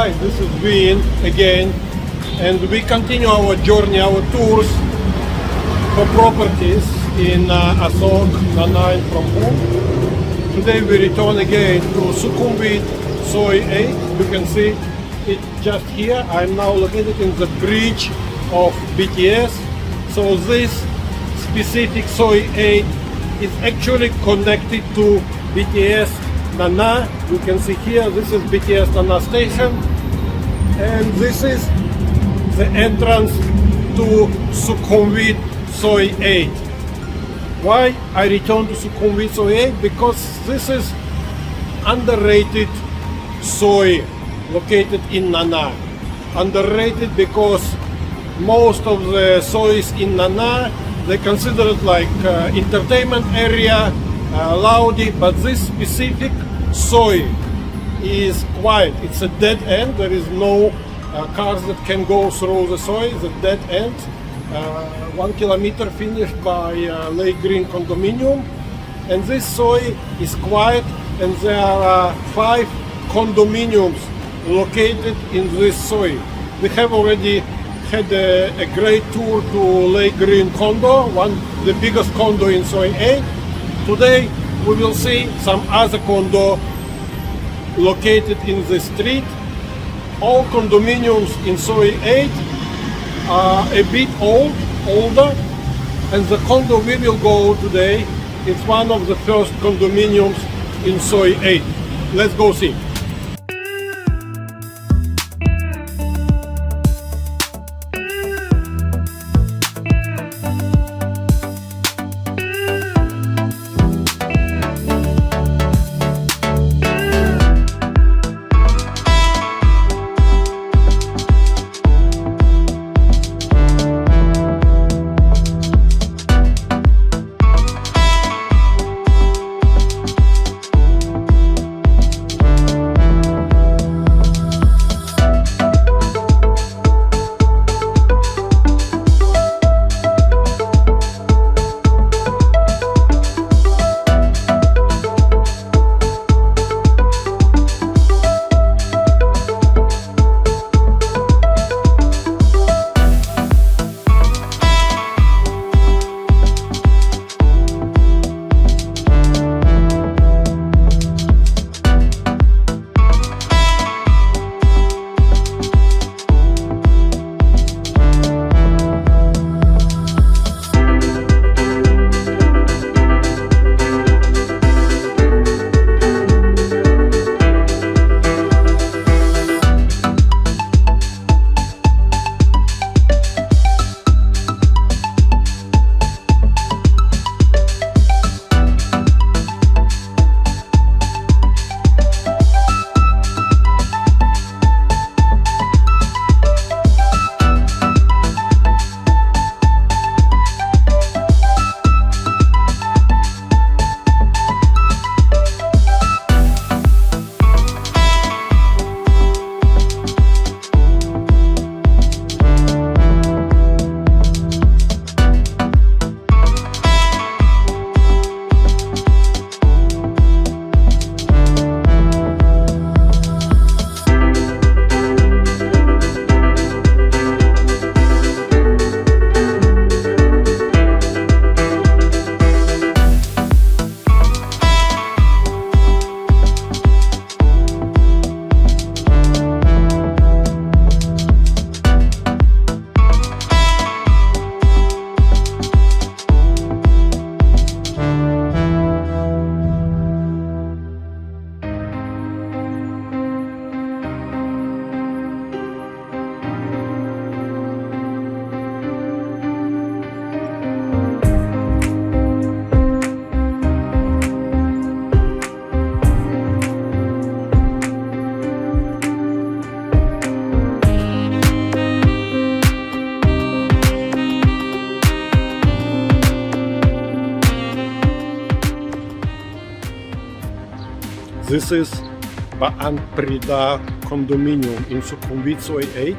Hi, this is Baan again, and we continue our journey, our tours for properties in Asok, Nana, and from home. Today we return again to Sukhumvit Soi 8. You can see it just here. I'm now located in the bridge of BTS. So this specific Soi 8 is actually connected to BTS Nana. You can see here, this is BTS Nana station, and this is the entrance to Sukhumvit Soi 8. Why I return to Sukhumvit Soi 8? Because this is underrated Soi located in Nana. Underrated because most of the Sois in Nana, they consider it like entertainment area, loudy, but this specific Soi is quiet. It's a dead end. There is no cars that can go through the Soi. It's a dead end. 1 kilometer finished by Lake Green condominium, and this Soi is quiet, and there are 5 condominiums located in this Soi. We have already had a great tour to Lake Green Condo, the biggest condo in Soi 8. Today we will see some other condo located in the street. All condominiums in Soi 8 are a bit older, and the condo we will go today is one of the first condominiums in Soi 8. Let's go see. This is Baan Prida condominium in Sukhumvit Soi 8.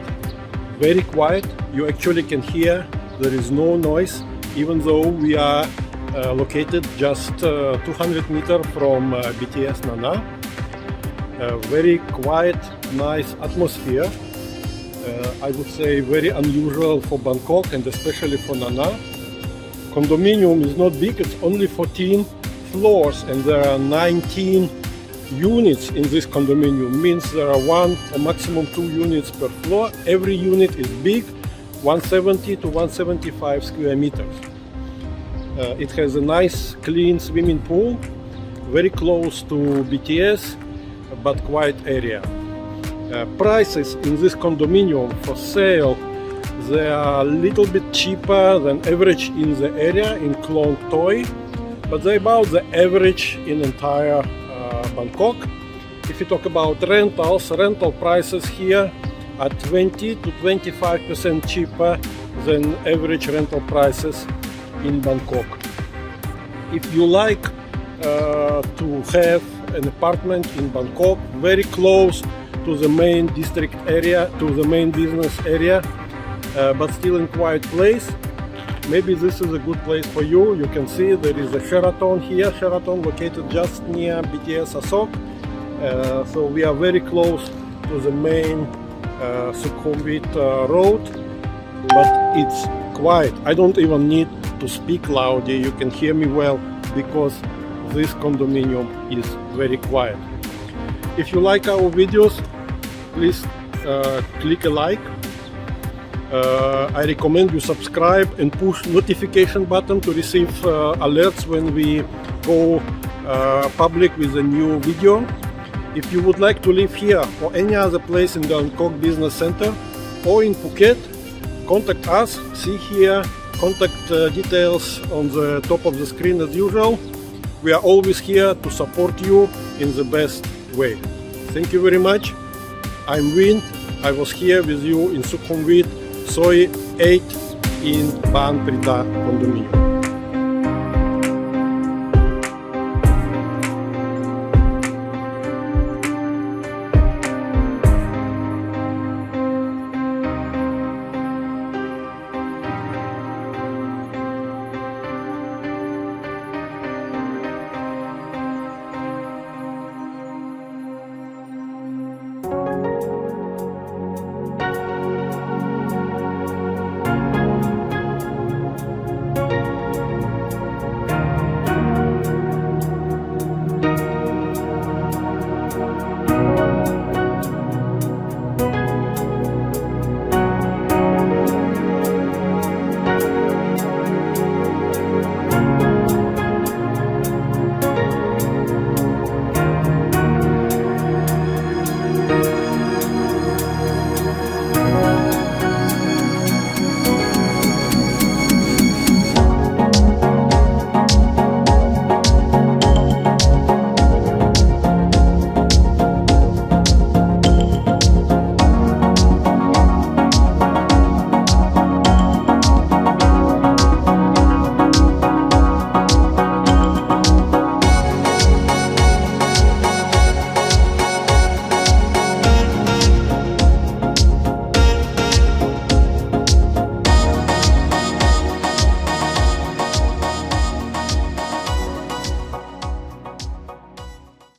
Very quiet. You actually can hear there is no noise, even though we are located just 200 meters from BTS Nana. Very quiet, nice atmosphere. I would say very unusual for Bangkok and especially for Nana. Condominium is not big, it's only 14 floors and there are 19 units in this condominium. Means there are one or maximum 2 units per floor. Every unit is big, 170 to 175 square meters. It has a nice clean swimming pool, very close to BTS, but quiet area. Prices in this condominium for sale, they are a little bit cheaper than average in the area in Klong Toi, but they're about the average in entire Bangkok. If you talk about rentals, rental prices here are 20 to 25% cheaper than average rental prices in Bangkok. If you like to have an apartment in Bangkok very close to the main district area, to the main business area, but still in quiet place, maybe this is a good place for you. You can see there is a Sheraton here, Sheraton located just near BTS Asok. So we are very close to the main Sukhumvit road, but it's quiet. I don't even need to speak loudly, you can hear me well because this condominium is very quiet. If you like our videos, please click a like. I recommend you subscribe and push notification button to receive alerts when we go public with a new video. If you would like to live here or any other place in the Bangkok Business Center or in Phuket, contact us. See here contact details on the top of the screen as usual. We are always here to support you in the best way. Thank you very much. I'm Win. I was here with you in Sukhumvit Soi 8 in Baan Prida Condominium.